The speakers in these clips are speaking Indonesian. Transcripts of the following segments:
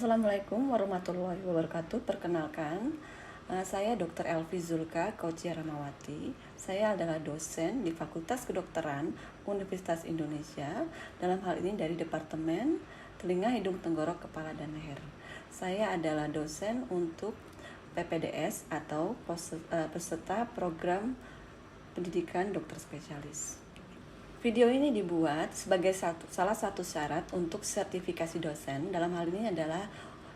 Assalamualaikum warahmatullahi wabarakatuh. Perkenalkan, saya Dr. Elvi Zulka Kaucia Ramawati. Saya adalah dosen di Fakultas Kedokteran Universitas Indonesia, dalam hal ini dari Departemen Telinga, Hidung, Tenggorok, Kepala, dan Leher. Saya adalah dosen untuk PPDS atau peserta program pendidikan dokter spesialis. Video ini dibuat sebagai salah satu syarat untuk sertifikasi dosen, dalam hal ini adalah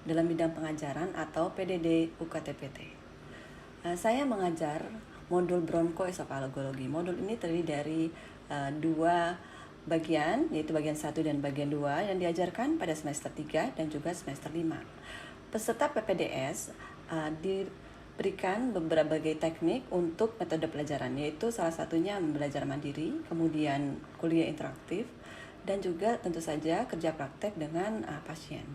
dalam bidang pengajaran atau PDD UKTPT. Saya mengajar modul bronkoesofagologi. Modul ini terdiri dari dua bagian, yaitu bagian 1 dan bagian 2 yang diajarkan pada semester 3 dan juga semester 5. Peserta PPDS diberikan berbagai teknik untuk metode pelajaran, yaitu salah satunya belajar mandiri, kemudian kuliah interaktif, dan juga tentu saja kerja praktek dengan pasien.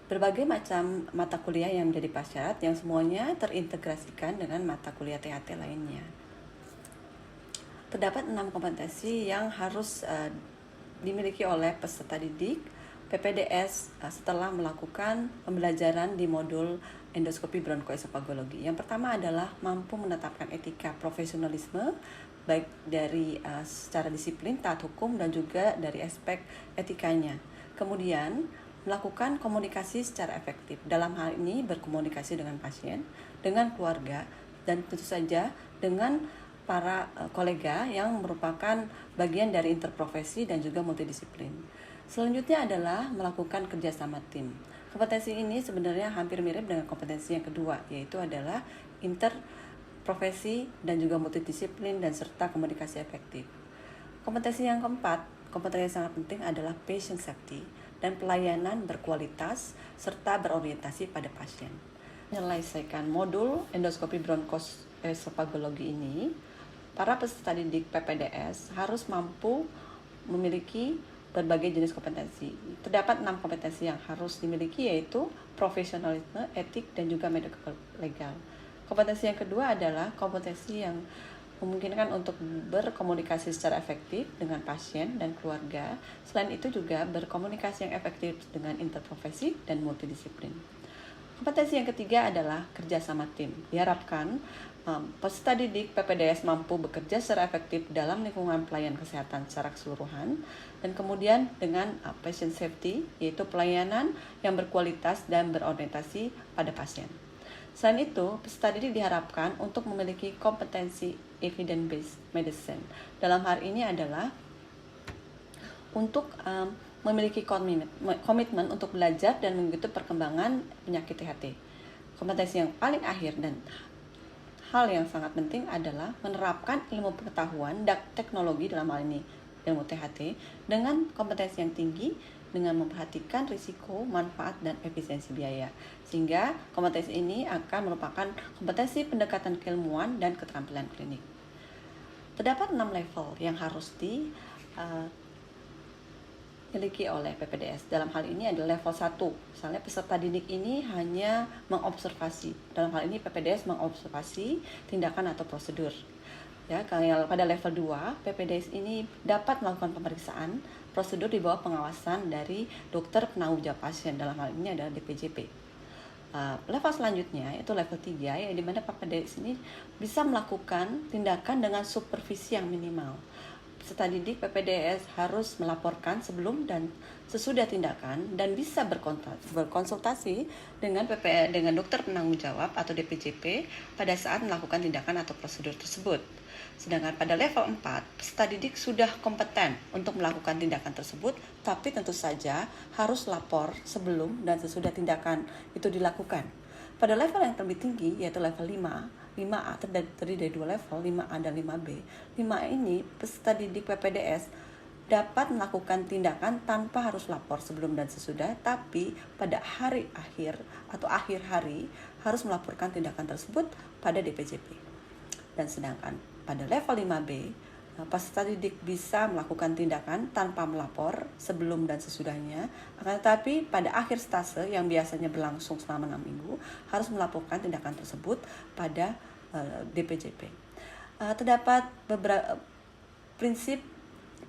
Berbagai macam mata kuliah yang menjadi pasien yang semuanya terintegrasikan dengan mata kuliah THT lainnya. Terdapat 6 kompetensi yang harus dimiliki oleh peserta didik PPDS setelah melakukan pembelajaran di modul endoskopi bronkoesofagologi. Yang pertama adalah mampu menetapkan etika profesionalisme, baik dari secara disiplin, taat hukum, dan juga dari aspek etikanya. Kemudian, melakukan komunikasi secara efektif. Dalam hal ini berkomunikasi dengan pasien, dengan keluarga, dan tentu saja dengan para kolega yang merupakan bagian dari interprofesi dan juga multidisiplin. Selanjutnya adalah melakukan kerjasama tim. Kompetensi ini sebenarnya hampir mirip dengan kompetensi yang kedua, yaitu adalah interprofesi dan juga multidisiplin dan serta komunikasi efektif. Kompetensi yang keempat, kompetensi yang sangat penting adalah patient safety dan pelayanan berkualitas serta berorientasi pada pasien. Menyelesaikan modul endoskopi bronkoesofagologi ini, para peserta didik PPDS harus mampu memiliki berbagai jenis kompetensi. Terdapat 6 kompetensi yang harus dimiliki, yaitu profesionalisme, etik, dan juga medical legal. Kompetensi yang kedua adalah kompetensi yang memungkinkan untuk berkomunikasi secara efektif dengan pasien dan keluarga. Selain itu juga berkomunikasi yang efektif dengan interprofesi dan multidisiplin. Kompetensi yang ketiga adalah kerjasama tim. Diharapkan peserta didik PPDS mampu bekerja secara efektif dalam lingkungan pelayanan kesehatan secara keseluruhan, dan kemudian dengan patient safety, yaitu pelayanan yang berkualitas dan berorientasi pada pasien. Selain itu, peserta didik diharapkan untuk memiliki kompetensi evidence-based medicine. Dalam hal ini adalah untuk memiliki komitmen untuk belajar dan mengikuti perkembangan penyakit THT. Kompetensi yang paling akhir dan hal yang sangat penting adalah menerapkan ilmu pengetahuan dan teknologi, dalam hal ini ilmu THT, dengan kompetensi yang tinggi dengan memperhatikan risiko, manfaat, dan efisiensi biaya. Sehingga kompetensi ini akan merupakan kompetensi pendekatan keilmuan dan keterampilan klinik. Terdapat 6 level yang harus dimiliki oleh PPDS. Dalam hal ini adalah level 1. Misalnya peserta didik ini hanya mengobservasi. Dalam hal ini PPDS mengobservasi tindakan atau prosedur. Ya, kalau pada level 2, PPDS ini dapat melakukan pemeriksaan prosedur di bawah pengawasan dari dokter penanggung jawab pasien. Dalam hal ini adalah DPJP. Level selanjutnya yaitu level 3, ya, di mana PPDS ini bisa melakukan tindakan dengan supervisi yang minimal. Peserta didik PPDS harus melaporkan sebelum dan sesudah tindakan dan bisa berkonsultasi dengan dokter penanggung jawab atau DPJP pada saat melakukan tindakan atau prosedur tersebut. Sedangkan pada level 4, peserta didik sudah kompeten untuk melakukan tindakan tersebut, tapi tentu saja harus lapor sebelum dan sesudah tindakan itu dilakukan. Pada level yang lebih tinggi, yaitu level 5A, terdiri dari 2 level, 5A dan 5B. 5A ini peserta didik PPDS dapat melakukan tindakan tanpa harus lapor sebelum dan sesudah, tapi pada hari akhir atau akhir hari harus melaporkan tindakan tersebut pada DPJP. Dan sedangkan pada level 5B, peserta didik bisa melakukan tindakan tanpa melapor sebelum dan sesudahnya, akan tetapi pada akhir stase yang biasanya berlangsung selama 6 minggu harus melaporkan tindakan tersebut pada DPJP. Terdapat beberapa prinsip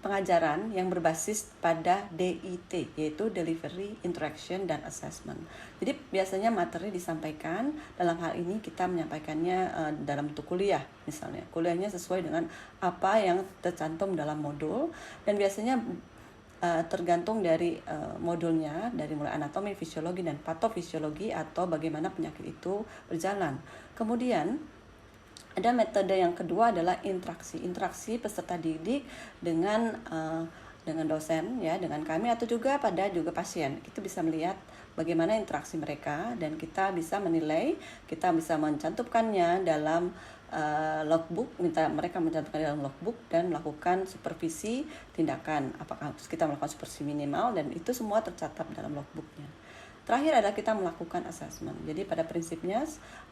pengajaran yang berbasis pada DIT, yaitu Delivery, Interaction, dan Assessment. Jadi biasanya materi disampaikan, dalam hal ini kita menyampaikannya dalam bentuk kuliah misalnya. Kuliahnya sesuai dengan apa yang tercantum dalam modul, dan biasanya tergantung dari modulnya, dari mulai anatomi, fisiologi, dan patofisiologi atau bagaimana penyakit itu berjalan. Kemudian ada metode yang kedua adalah interaksi peserta didik dengan dosen ya, dengan kami atau juga pasien. Kita bisa melihat bagaimana interaksi mereka dan kita bisa menilai, kita bisa mencantumkannya dalam logbook, minta mereka mencantumkan dalam logbook dan melakukan supervisi tindakan. Apakah kita melakukan supervisi minimal, dan itu semua tercatat dalam logbooknya. Terakhir adalah kita melakukan assessment. Jadi pada prinsipnya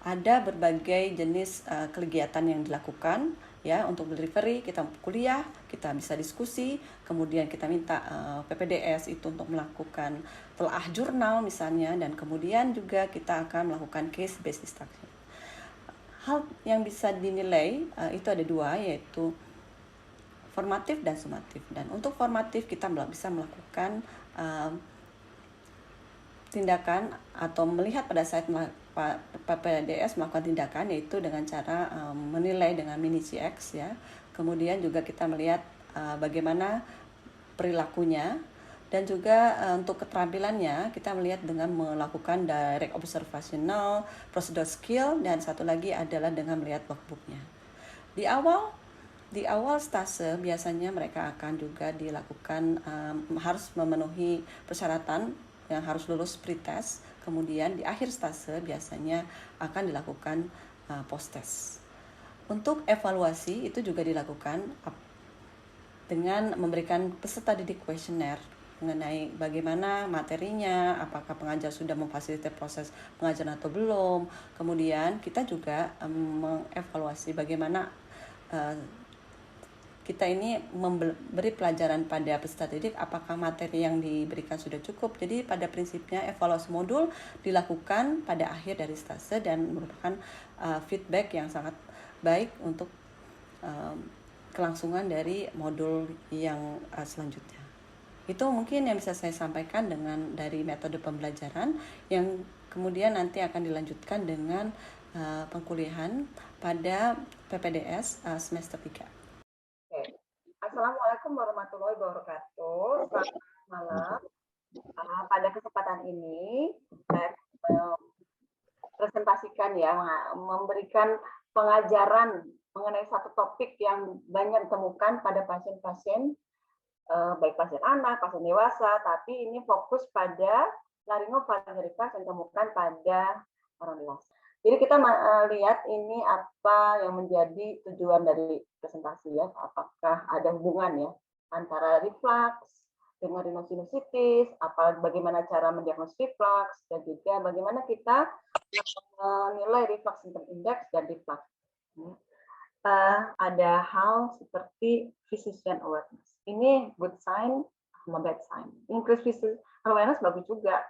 ada berbagai jenis kegiatan yang dilakukan ya. Untuk delivery kita kuliah, kita bisa diskusi, kemudian kita minta PPDS itu untuk melakukan telah jurnal misalnya, dan kemudian juga kita akan melakukan case based instruction. Hal yang bisa dinilai itu ada dua, yaitu formatif dan sumatif. Dan untuk formatif kita bisa melakukan tindakan atau melihat pada saat PPDS melakukan tindakan, yaitu dengan cara menilai dengan mini CX ya. Kemudian juga kita melihat bagaimana perilakunya, dan juga untuk keterampilannya kita melihat dengan melakukan direct observational, procedural skill, dan satu lagi adalah dengan melihat logbooknya. Di awal stase biasanya mereka akan juga dilakukan harus memenuhi persyaratan yang harus lulus pretest. Kemudian di akhir stase biasanya akan dilakukan post-test. Untuk evaluasi itu juga dilakukan dengan memberikan peserta didik kuesioner mengenai bagaimana materinya, apakah pengajar sudah memfasilitasi proses pengajaran atau belum. Kemudian kita juga mengevaluasi bagaimana kita ini memberi pelajaran pada peserta didik, apakah materi yang diberikan sudah cukup. Jadi pada prinsipnya evaluasi modul dilakukan pada akhir dari stase dan merupakan feedback yang sangat baik untuk kelangsungan dari modul yang selanjutnya. Itu mungkin yang bisa saya sampaikan dari metode pembelajaran yang kemudian nanti akan dilanjutkan dengan pengkuliahan pada PPDS semester 3. Assalamualaikum warahmatullahi wabarakatuh. Selamat malam. Pada kesempatan ini saya presentasikan ya, memberikan pengajaran mengenai satu topik yang banyak ditemukan pada pasien-pasien, baik pasien anak, pasien dewasa, tapi ini fokus pada laringofaryngitiditas yang ditemukan pada orang dewasa. Jadi kita lihat ini apa yang menjadi tujuan dari presentasi ya, apakah ada hubungan ya antara reflux dengan rhinosinusitis, bagaimana cara mendiagnosis reflux, dan juga bagaimana kita menilai reflux symptom index dan reflux. Ada hal seperti physician awareness. Ini good sign sama bad sign. Increase physician awareness bagus juga.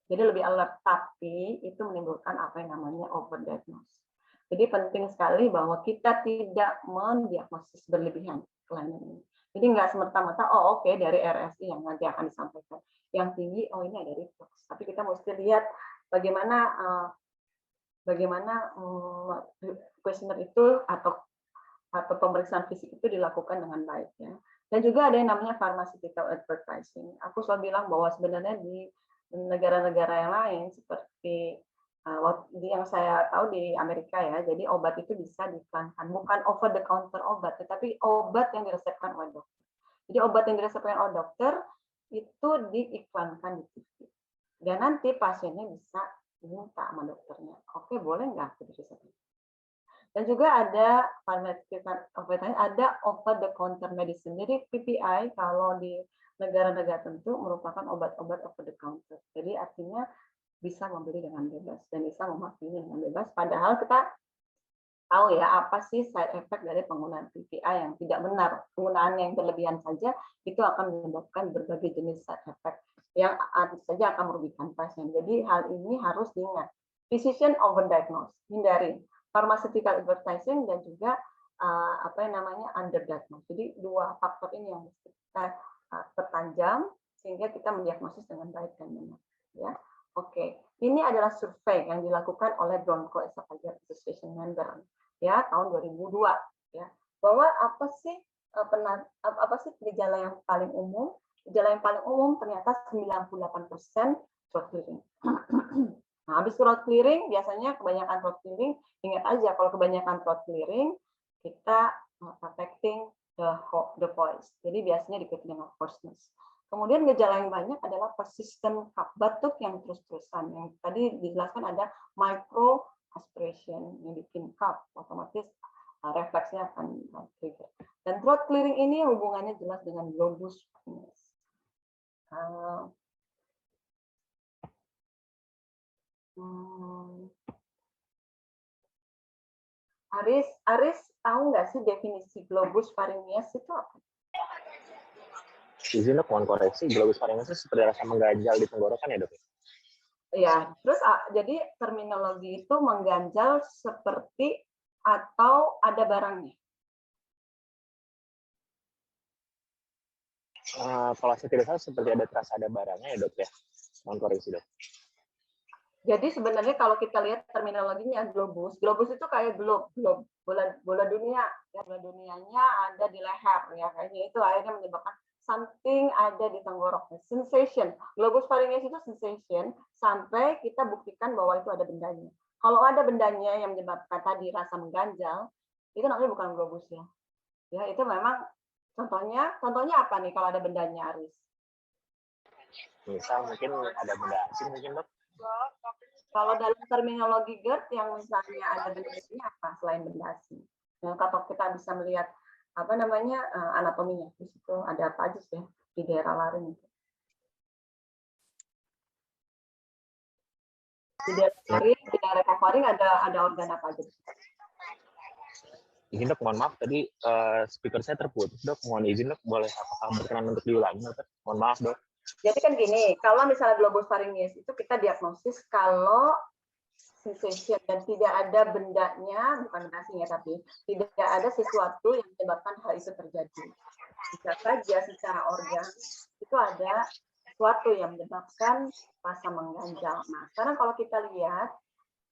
Jadi lebih alert, tapi itu menimbulkan apa yang namanya overdiagnosis. Jadi penting sekali bahwa kita tidak mendiagnosis berlebihan kelainan ini. Jadi nggak semerta-merta, oh oke, dari RSI yang nanti akan disampaikan. Yang tinggi, oh ini ada reflux. Tapi kita mesti lihat bagaimana kuesioner itu atau pemeriksaan fisik itu dilakukan dengan baik ya. Dan juga ada yang namanya pharmaceutical advertising. Aku selalu bilang bahwa sebenarnya di negara-negara yang lain seperti yang saya tahu di Amerika ya, jadi obat itu bisa diiklankan, bukan over the counter obat, tetapi obat yang diresepkan oleh dokter. Jadi obat yang diresepkan oleh dokter itu diiklankan di TV. Dan nanti pasiennya bisa minta sama dokternya, oke boleh nggak aku diresepkan? Dan juga ada ada over the counter medicine. Jadi PPI kalau di negara-negara tentu merupakan obat-obat over the counter. Jadi artinya bisa membeli dengan bebas dan bisa memakainya dengan bebas. Padahal kita tahu ya apa sih side effect dari penggunaan PPI yang tidak benar. Penggunaan yang berlebihan saja itu akan menyebabkan berbagai jenis side effect yang saja akan merugikan pasien. Jadi hal ini harus diingat. Physician overdiagnose, hindari pharmaceutical advertising dan juga apa yang namanya underdiagnosed. Jadi dua faktor ini yang kita pertajam sehingga kita mendiagnosis dengan baik dan benar. Ya, oke. Ini adalah survei yang dilakukan oleh Bronchoesophageal Association member ya tahun 2002 ya. Bahwa apa sih gejala yang paling umum? Gejala yang paling umum ternyata 98% throat clearing. Nah, habis throat clearing, biasanya kebanyakan throat clearing, ingat aja kalau kebanyakan throat clearing, kita affecting the voice. Jadi biasanya diikuti dengan hoarseness. Kemudian gejala yang banyak adalah persistent batuk yang terus-terusan. Yang tadi dijelaskan ada micro aspiration yang bikin cough, otomatis refleksnya akan trigger. Dan throat clearing ini hubungannya jelas dengan globus pharyngeus. Aris tahu nggak sih definisi globus pharyngeus itu apa? Izin dok, mohon koreksi, globus pharyngeus itu seperti rasa mengganjal di tenggorokan ya dok? Ya, terus jadi terminologi itu mengganjal seperti atau ada barangnya. Kalau saya tidak salah seperti terasa ada barangnya ya dok ya, mohon koreksi dok. Jadi sebenarnya kalau kita lihat terminologinya globus itu kayak bola dunia, ya bola dunianya ada di leher ya, kayaknya itu akhirnya menyebabkan something ada di tenggorok. Sensation, globus pharyngeus itu sensation sampai kita buktikan bahwa itu ada bendanya. Kalau ada bendanya yang menyebabkan tadi rasa mengganjal, itu namanya bukan globus ya. Ya itu memang contohnya apa nih kalau ada bendanya, Aris? Misal mungkin ada benda asing mungkin dok. Kalau dalam terminologi GERD yang misalnya ada benda asing apa selain benda asing? Nah, kalau kita bisa melihat apa namanya anatominya, di situ ada apa aja sih di daerah laring itu? Di daerah laring, di daerah faring ada organ apa aja? Izin dok, mohon maaf tadi speaker saya terputus dok, mohon izin dok, boleh apakah berkenan untuk diulangi dok? Mohon maaf dok. Jadi kan gini, kalau misalnya globus pharyngeus itu kita diagnosis kalau sensation dan tidak ada bendanya, bukan benda asing ya, tapi tidak ada sesuatu yang menyebabkan hal itu terjadi. Bisa saja secara organ itu ada sesuatu yang menyebabkan rasa mengganjal. Nah, sekarang kalau kita lihat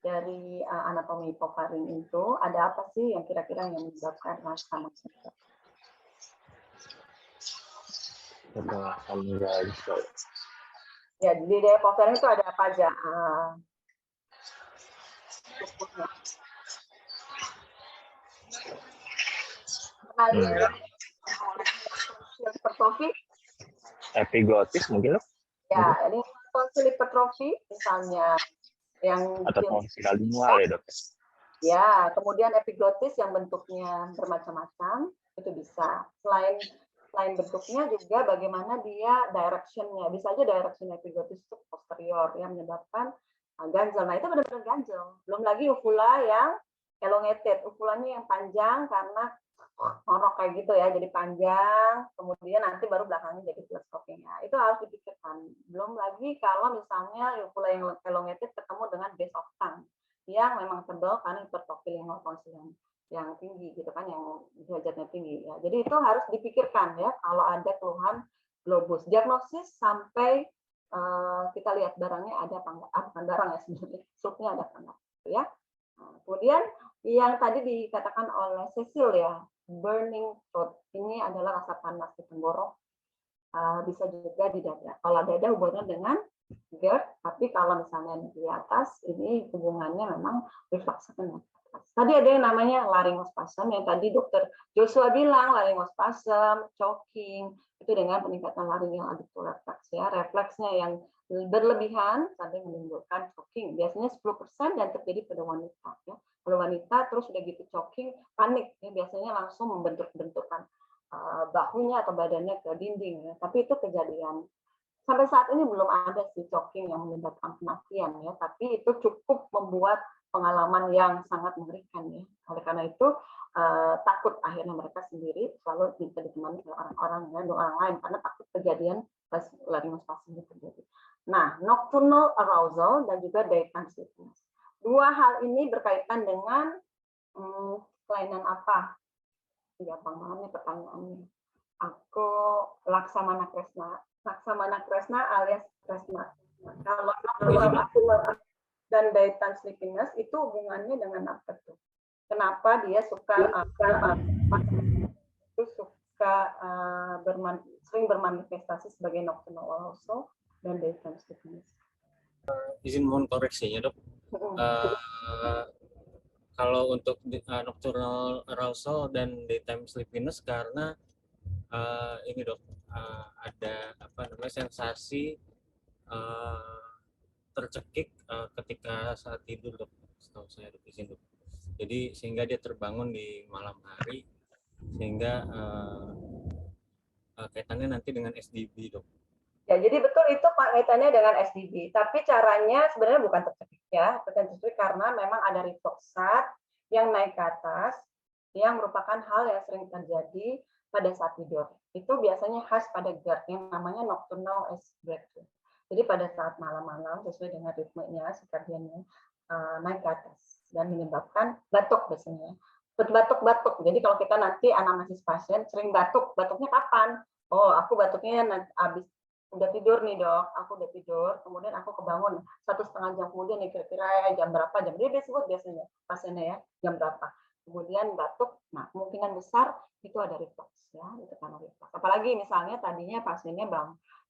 dari anatomi hipofaring itu ada apa sih yang kira-kira yang menyebabkan rasa mengganjal? Ya, di daerah hipofaring itu ada apa aja? Hipertrofi? Epiglotis mungkin dok? Ya, ini tonsil hipertrofi misalnya yang atau tonsil lingual ya dok? Ya, kemudian epiglotis yang bentuknya bermacam-macam itu bisa. Selain bentuknya juga bagaimana dia direction-nya. Bisa aja direction epiglotis itu posterior yang menyebabkan ganjel. Nah, itu benar-benar ganjel. Belum lagi uvula yang elongated. Uvulanya yang panjang karena ngorok kayak gitu ya, jadi panjang, kemudian nanti baru belakangnya jadi teleskoping. Nah, itu harus dipikirkan. Belum lagi kalau misalnya uvula yang elongated ketemu dengan base of tongue yang memang tebal karena hipertrofi lingual tonsil yang tinggi gitu kan, yang derajatnya tinggi ya. Jadi itu harus dipikirkan ya kalau ada keluhan globus. Diagnosis sampai kita lihat barangnya ada apa enggak, bukan barang ya sebenarnya, struknya ada apa enggak ya. Nah, kemudian yang tadi dikatakan oleh Cecil ya, burning throat, ini adalah rasa panas di tenggorok, bisa juga di dada. Kalau dada hubungannya dengan GERD, tapi kalau misalnya di atas ini hubungannya memang refluksnya dengan atas. Tadi ada yang namanya laryngospasm yang tadi dokter Joshua bilang laryngospasm, choking itu dengan peningkatan laryngeal adductor reflex ya, refleksnya yang berlebihan sampai menimbulkan choking. Biasanya 10% dan terjadi pada wanita ya. Kalau wanita terus udah gitu choking, panik ya, biasanya langsung membentuk-bentukkan bahunya atau badannya ke dinding ya. Tapi itu kejadian. Sampai saat ini belum ada sih choking yang menyebabkan kematian ya, tapi itu cukup membuat pengalaman yang sangat mengerikan ya. Oleh karena itu takut akhirnya mereka sendiri selalu minta ditemani oleh orang-orang ya, orang lain karena takut kejadian laryngospasm itu terjadi. Nah, nocturnal arousal dan juga daytime sleepiness. Dua hal ini berkaitan dengan kelainan apa gampang banget nih pertanyaannya. Aku Laksamana Kresna alias Kresna. Kalau dan daytime sleepiness itu hubungannya dengan apa tuh? Kenapa dia sering bermanifestasi sebagai nocturnal arousal dan daytime sleepiness? Izin mohon koreksinya, Dok. Kalau untuk nocturnal arousal dan daytime sleepiness karena ini, Dok, ada sensasi tercekik ketika saat tidur, Dok. Setahu saya, Dok, izin, Dok. Jadi sehingga dia terbangun di malam hari sehingga kaitannya nanti dengan SDB, Dok. Ya, jadi betul itu kaitannya dengan SDB. Tapi caranya sebenarnya bukan tercekik ya, bukan tercekik karena memang ada refluxat yang naik ke atas, yang merupakan hal yang sering terjadi pada saat tidur. Itu biasanya khas pada GERD yang namanya nocturnal breakthrough. Jadi pada saat malam-malam sesuai dengan ritmenya, circadiannya naik ke atas dan menyebabkan batuk biasanya. Batuk-batuk. Jadi kalau kita nanti anamnesis pasien sering batuk, batuknya kapan? Oh, aku batuknya habis udah tidur nih, Dok, aku udah tidur, kemudian aku kebangun 1,5 jam kemudian nih, kira-kira jam berapa, jam dia disebut biasanya pasiennya ya, jam berapa, kemudian batuk. Nah, kemungkinan besar itu ada reflux ya, itu karena reflux. Apalagi misalnya tadinya pasiennya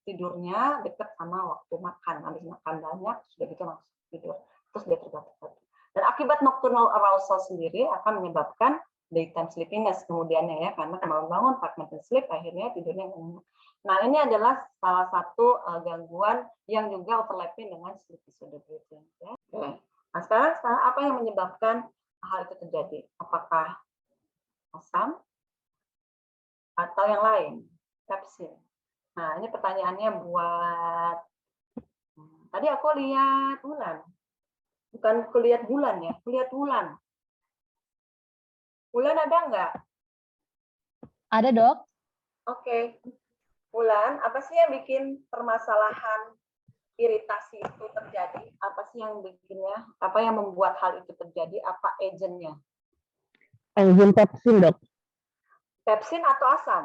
tidurnya dekat sama waktu makan, habis makan banyak sudah gitu langsung tidur, terus dia terbatuk-batuk. Dan akibat nocturnal arousal sendiri akan menyebabkan daytime sleepiness kemudiannya ya, karena bangun fragmented sleep akhirnya tidurnya nyenyak. Nah, ini adalah salah satu gangguan yang juga overlapping dengan sleep disorder breathing. Ya. Oke. Nah, sekarang apa yang menyebabkan hal itu terjadi? Apakah asam atau yang lain? Pepsin. Nah, ini pertanyaannya buat tadi aku lihat bulan. Bukan kulihat bulan ya, kulihat bulan. Bulan ada nggak? Ada, Dok. Oke. Bulan, apa sih yang bikin permasalahan iritasi itu terjadi? Apa sih yang bikinnya? Apa yang membuat hal itu terjadi? Apa agentnya? Enzim pepsin, Dok. Pepsin atau asam?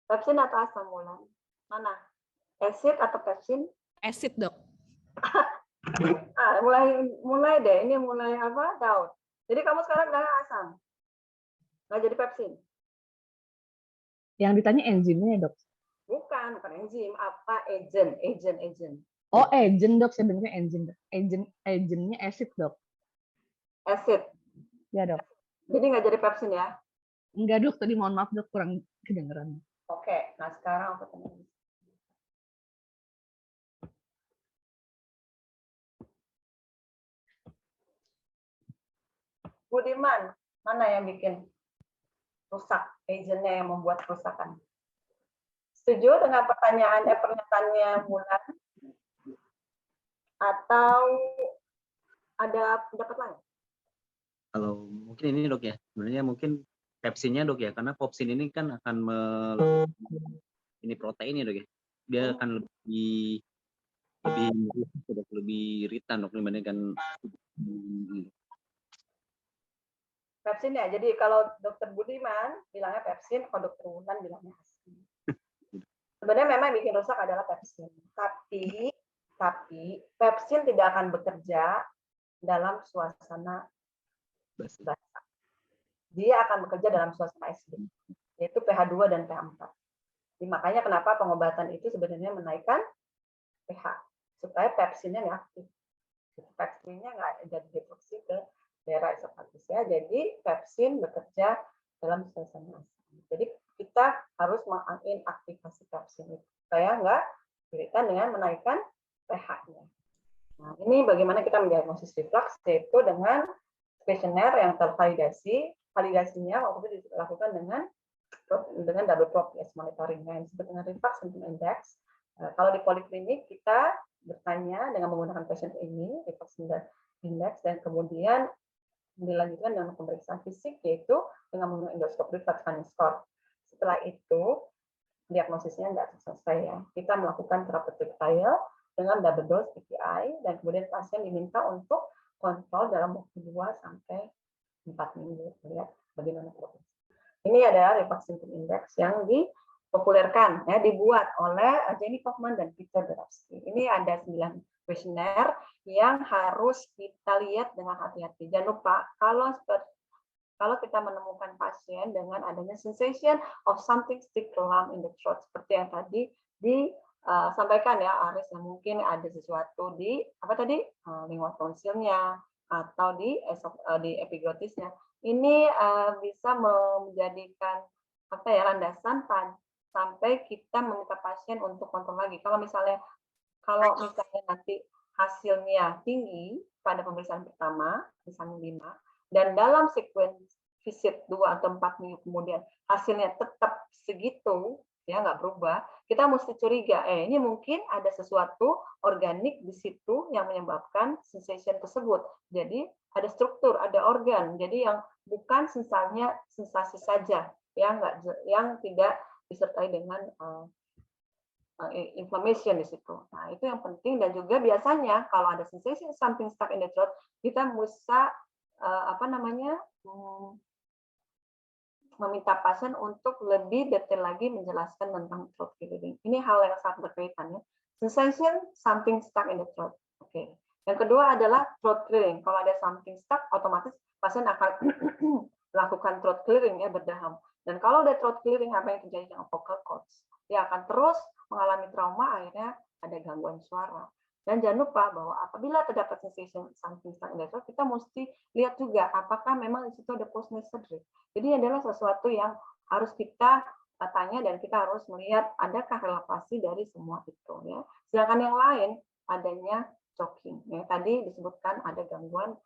Pepsin atau asam, Bulan? Mana? Acid atau pepsin? Acid, Dok. Mulai deh. Ini mulai apa? Daud. Jadi kamu sekarang udah asam. Nggak jadi pepsin? Yang ditanya enzimnya, Dok. Bukan enzim. Apa agent? Oh, agent, Dok. Sebenarnya enzim. Agentnya acid, Dok. Acid. Ya, Dok. Jadi nggak jadi pepsin ya? Enggak, Dok. Tadi mohon maaf, Dok. Kurang kedengeran. Oke. Nah, sekarang aku tanya. Budiman, mana yang bikin rusak, agentnya yang membuat kerusakan? Setuju dengan pernyataannya Bulan? Atau ada pendapat lain? Kalau mungkin ini, Dok, ya, sebenarnya mungkin pepsinnya, Dok, ya, karena popsin ini kan akan ini protein ya, Dok, ya, dia akan lebih iritan, Dok, dibandingkan pepsin ya. Jadi kalau Dokter Budiman bilangnya pepsin, kalau Dokter Bulan bilangnya asam. Sebenarnya memang yang bikin rusak adalah pepsin. Tapi pepsin tidak akan bekerja dalam suasana basah. Dia akan bekerja dalam suasana acidic, yaitu pH 2 dan pH 4. Jadi, makanya kenapa pengobatan itu sebenarnya menaikkan pH supaya pepsinnya nggak aktif. Pepsinnya nggak jadi destruksi ke daerah esofagus ya. Jadi pepsin bekerja dalam suasana asam. Jadi kita harus menginaktivasi pepsin itu supaya nggak iritan dengan menaikkan pH-nya. Nah, ini bagaimana kita mendiagnosis reflux, yaitu dengan kuesioner yang tervalidasi. Validasinya waktu itu dilakukan dengan double progress monitoring yang disebut dengan reflux symptom index. Kalau di poliklinik kita bertanya dengan menggunakan patient ini reflux index, dan kemudian dilanjutkan dengan pemeriksaan fisik yaitu dengan menggunakan endoscope reflux scanning score. Setelah itu diagnosisnya nggak selesai ya. Kita melakukan therapeutic trial dengan double dose PPI dan kemudian pasien diminta untuk kontrol dalam waktu 2 sampai 4 minggu. Lihat bagaimana progres. Ini adalah reflux symptom index yang dipopulerkan, ya, dibuat oleh Jenny Kaufman dan Peter Dorofsky. Ini ada 9 kuesioner yang harus kita lihat dengan hati-hati. Jangan lupa, kalau kita menemukan pasien dengan adanya sensation of something stick lump in the throat, seperti yang tadi disampaikan ya Aris, yang mungkin ada sesuatu di lingua tonsilnya atau di epiglotisnya. Ini bisa menjadikan landasan sampai kita meminta pasien untuk kontrol lagi. Kalau misalnya nanti hasilnya tinggi pada pemeriksaan pertama, misalnya 5, dan dalam sequence visit 2 atau 4 minggu kemudian hasilnya tetap segitu, ya nggak berubah, kita mesti curiga, ini mungkin ada sesuatu organik di situ yang menyebabkan sensation tersebut. Jadi ada struktur, ada organ, jadi yang bukan sensasi saja, yang tidak disertai dengan inflammation di situ. Nah, itu yang penting. Dan juga biasanya kalau ada sensation something stuck in the throat, kita bisa meminta pasien untuk lebih detail lagi menjelaskan tentang throat clearing. Ini hal yang sangat berkaitan ya. Sensation something stuck in the throat. Oke. Yang kedua adalah throat clearing. Kalau ada something stuck, otomatis pasien akan melakukan throat clearing ya, berdaham. Dan kalau ada throat clearing, apa yang terjadi dengan vocal cords? Dia akan terus mengalami trauma, akhirnya ada gangguan suara. Dan jangan lupa bahwa apabila terdapat sensation something stuck in the throat, kita mesti lihat juga apakah memang di situ ada post-nasal drip. Jadi adalah sesuatu yang harus kita tanya dan kita harus melihat adakah relasi dari semua itu ya. Sedangkan yang lain adanya choking. Ya, tadi disebutkan ada gangguan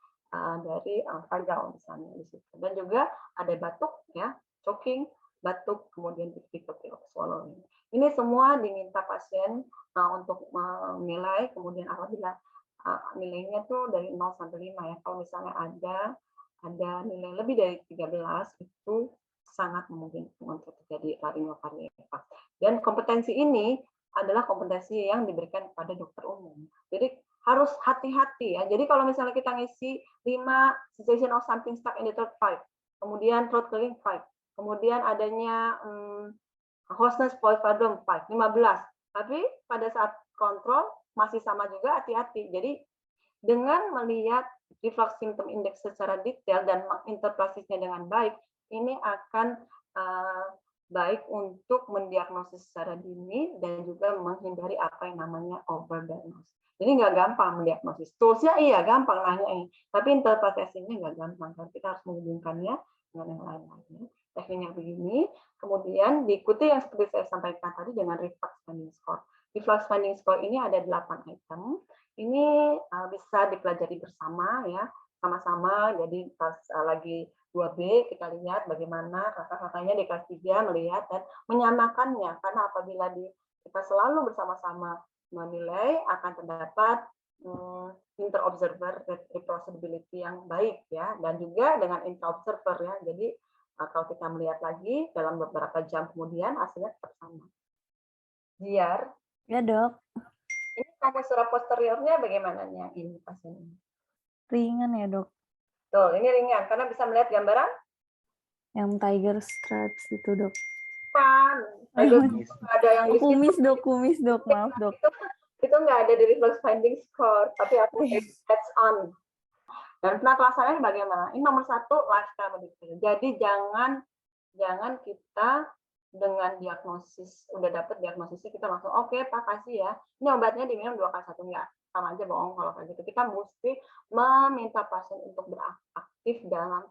dari vagal misalnya di situ. Dan juga ada batuk ya, choking, batuk, kemudian difficulty of swallowing. Ini semua diminta pasien untuk menilai, kemudian apabila nilainya tuh dari 0 sampai 5 ya. Kalau misalnya ada nilai lebih dari 13 itu sangat memungkinkan untuk terjadi laringofaringitis. Dan kompetensi ini adalah kompetensi yang diberikan kepada dokter umum. Jadi harus hati-hati ya. Jadi kalau misalnya kita ngisi 5 sensation of something stuck in the throat 5, kemudian throat clearing 5, kemudian adanya hoarseness polyphadrum 5, 15. Tapi pada saat kontrol masih sama juga, hati-hati. Jadi dengan melihat reflux symptom index secara detail dan menginterpretasinya dengan baik, ini akan baik untuk mendiagnosis secara dini dan juga menghindari apa yang namanya overdiagnosis. Jadi nggak gampang mendiagnosis. Toolsnya iya gampang nanya, tapi interpretasinya nggak gampang. Kita harus menghubungkannya dengan yang lain-lainnya. Tekniknya begini, kemudian diikuti yang seperti saya sampaikan tadi dengan reflux finding score. Reflux finding score ini ada 8 item. Ini bisa dipelajari bersama ya, sama-sama. Jadi pas lagi 2B kita lihat bagaimana kakak-kakaknya di kelas 3 melihat dan menyamakannya, karena apabila kita selalu bersama-sama menilai akan terdapat inter-observer reproducibility yang baik ya, dan juga dengan inter-observer ya. Jadi kalau kita melihat lagi dalam beberapa jam kemudian hasilnya tetap sama. Biar Ya dok, ini kamu suara posteriornya bagaimana ini pasien ini? ringan ya dok. Tuh, ini ringan karena bisa melihat gambaran Yang tiger stripes itu dok. ada yang di Kumis dok, maaf dok. Itu nggak ada di reflex finding score, tapi aku that's on. Dan penatelasannya bagaimana? Ini nomor 1, lifestyle modification. Jadi jangan kita dengan diagnosis, udah dapet diagnosisnya kita langsung oke, Pak kasih ya. Ini obatnya diminum 2 kali 1 enggak. Sama aja bohong kalau kayak gitu. Kita mesti meminta pasien untuk beraktif dalam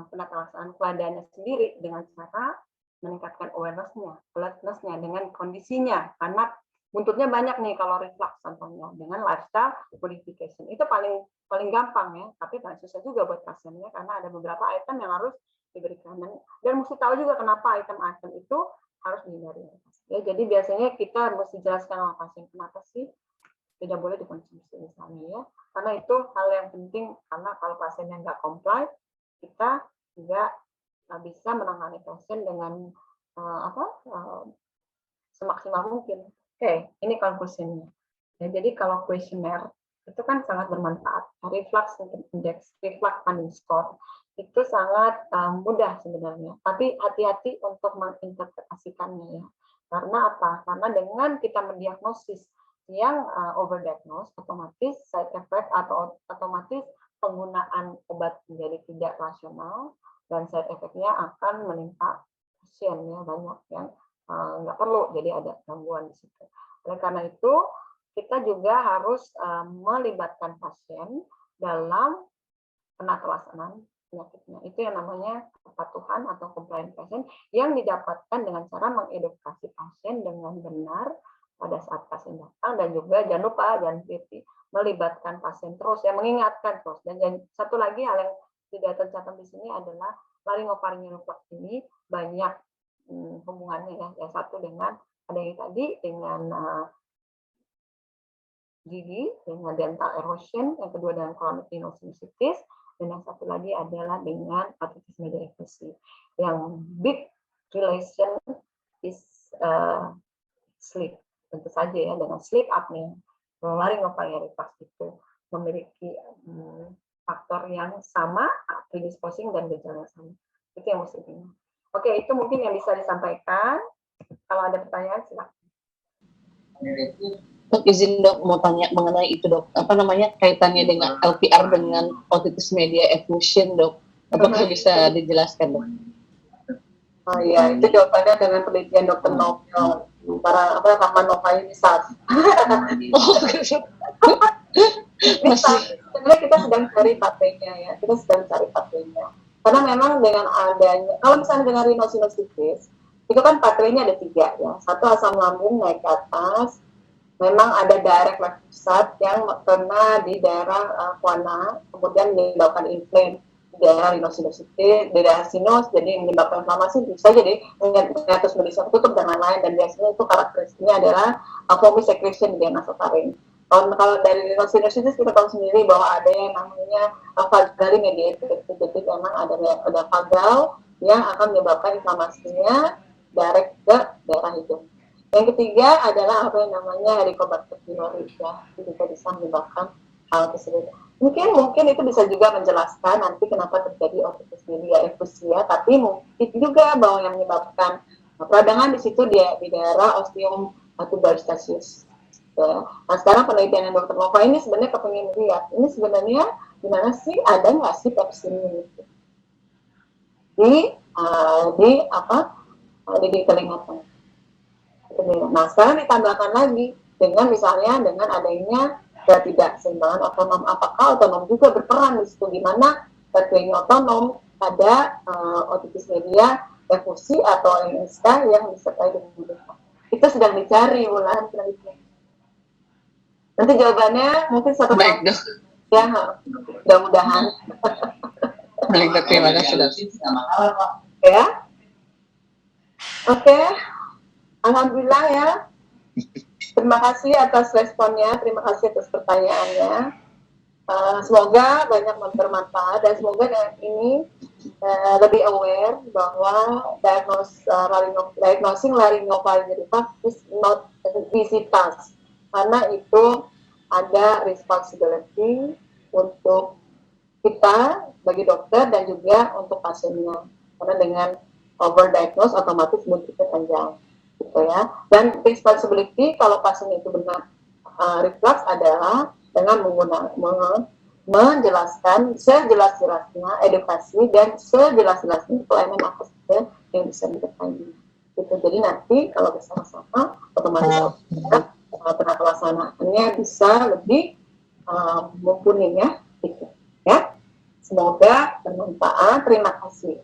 penatelasan keadaannya sendiri dengan cara meningkatkan awareness-nya dengan kondisinya. Karena buntutnya banyak nih kalau reflux contohnya dengan lifestyle modification. Itu paling gampang ya, tapi paling susah juga buat pasiennya karena ada beberapa item yang harus diberikan dan mesti tahu juga kenapa item-item itu harus dihindari. Ya, jadi biasanya kita mesti jelaskan sama pasien kenapa sih tidak boleh dikonsumsi misalnya ya, karena itu hal yang penting, karena kalau pasiennya nggak comply, kita nggak bisa menangani pasien dengan semaksimal mungkin. Oke, ini konklusinya. Ya, jadi kalau kuesioner itu kan sangat bermanfaat. Reflux index, reflux funding score itu sangat mudah sebenarnya. Tapi hati-hati untuk menginterpretasikannya ya. Karena apa? Karena dengan kita mendiagnosis yang overdiagnose, otomatis side effect atau otomatis penggunaan obat menjadi tidak rasional dan side effect-nya akan menimpa pasien ya, banyak yang nggak perlu, jadi ada gangguan di situ. Oleh karena itu kita juga harus melibatkan pasien dalam penata pelaksanaan penyakitnya. Itu yang namanya kepatuhan atau compliant patient yang didapatkan dengan cara mengedukasi pasien dengan benar pada saat pasien datang, dan juga jangan lupa, jangan lupa melibatkan pasien terus, ya, mengingatkan terus. Dan satu lagi hal yang tidak tercatat di sini adalah laryngopharyngeal reflux ini banyak hubungannya ya. Yang satu dengan ada yang tadi dengan gigi, dengan dental erosion, yang kedua dengan chronic rhinosinusitis, dan yang satu lagi adalah dengan otitis media effusi. Yang big relation is sleep. Tentu saja ya, dengan sleep apnea, laryngopharyngeal reflux itu memiliki faktor yang sama, predisposing dan gejala yang sama. Itu yang mesti diingat. Oke, itu mungkin yang bisa disampaikan. Kalau ada pertanyaan, silakan. Dok, izin dok mau tanya mengenai itu dok, apa namanya kaitannya dengan LPR dengan otitis media effusion dok, apakah bisa dijelaskan dok? Oh iya, itu jawabannya dengan penelitian Dr. Novel, para Nova ini saat. Sebenarnya kita sedang cari patennya ya, Karena memang dengan adanya, kalau misalnya dengan rhinosinusitis, itu kan pathway-nya ada 3 ya. Satu, asam lambung naik ke atas, memang ada direct left pusat yang kena di daerah kuana, kemudian menyebabkan inflame di daerah rhinosinusitis, di daerah sinus, jadi menyebabkan inflamasi, bisa jadi hiatus medis tutup dan lain-lain, dan biasanya itu karakteristiknya adalah foamy secretion di nasofaring. Kalau dari rhinosinusitis kita tahu sendiri bahwa ada yang namanya vagal mediated, jadi memang ada vagal yang akan menyebabkan inflamasinya direct ke daerah hidung. Yang ketiga adalah apa yang namanya Helicobacter pylori ya, itu juga bisa menyebabkan hal tersebut. Mungkin itu bisa juga menjelaskan nanti kenapa terjadi otitis media effusia, tapi mungkin juga bahwa yang menyebabkan peradangan di situ di daerah ostium tuberositas. Ya. Nah sekarang penelitian yang Dr. Nova ini sebenarnya kepingin lihat, ini sebenarnya gimana sih, ada nggak sih pepsin itu di kelingatan. Nah sekarang ditambahkan lagi dengan misalnya dengan adanya ketidakseimbangan otonom, apakah otonom juga berperan di situ, di mana pathway otonom ada otitis media effusi atau MSK yang disertai dengan itu sedang dicari ulang penelitian. Nanti jawabannya mungkin satu Baik dok. Ya, mudah-mudahan. Baik dok, terima kasih dok. Ya, oke. Alhamdulillah ya. Terima kasih atas responnya, terima kasih atas pertanyaannya. Semoga banyak bermanfaat dan semoga dengan ini lebih aware bahwa diagnosing laryngopharyngeal reflux is not an easy task. Karena itu ada responsibility untuk kita bagi dokter dan juga untuk pasiennya. Karena dengan overdiagnose otomatis bentuknya panjang, gitu ya. Dan responsibility kalau pasien itu benar reflux adalah dengan menjelaskan sejelas-jelasnya edukasi dan sejelas-jelasnya pelayanan apa saja yang bisa diketahui. Gitu. Jadi nanti kalau bersama-sama otomatis penata pelaksanaannya bisa lebih mumpuni ya. Gitu. Ya. Semoga bermanfaat. Terima kasih.